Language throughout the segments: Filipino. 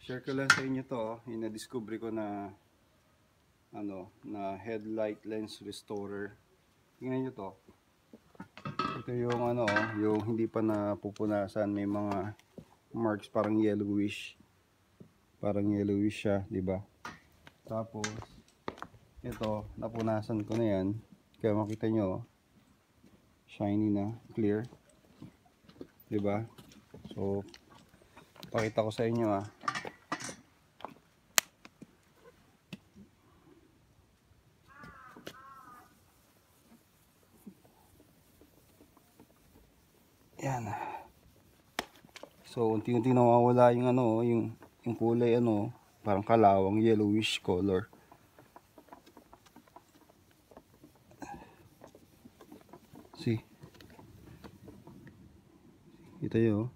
Share ko lang sa inyo to, yung na-discover ko na na headlight lens restorer. Tingnan nyo to. Ito yung yung hindi pa napupunasan, may mga marks parang yellowish. Parang yellowish siya, 'di ba? Tapos ito, napunasan ko na 'yan. Kaya makita nyo, shiny na, clear. 'Di ba? So pakita ko sa inyo Yan. So unti-unti nawawala yung yung kulay parang kalawang yellowish color. See? Ito yun.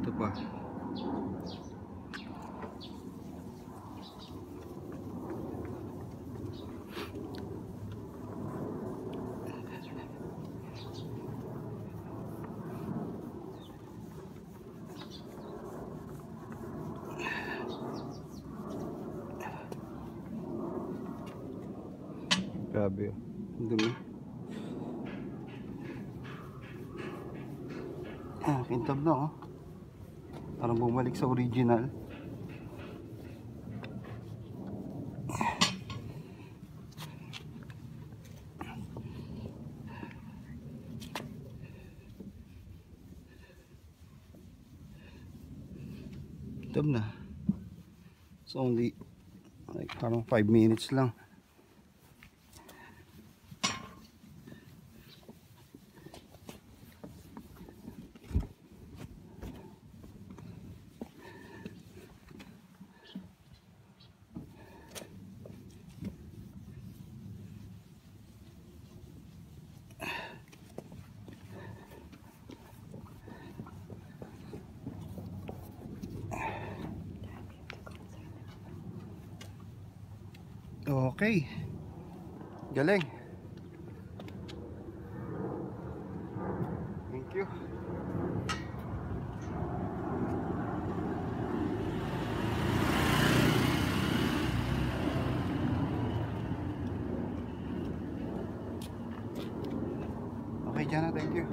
Ito pa. Grabe, dumi. Kintab na Parang bumalik sa original. Kintab na. It's only like parang 5 minutes lang. Okay. Galing. Thank you. Okay, Jana, thank you.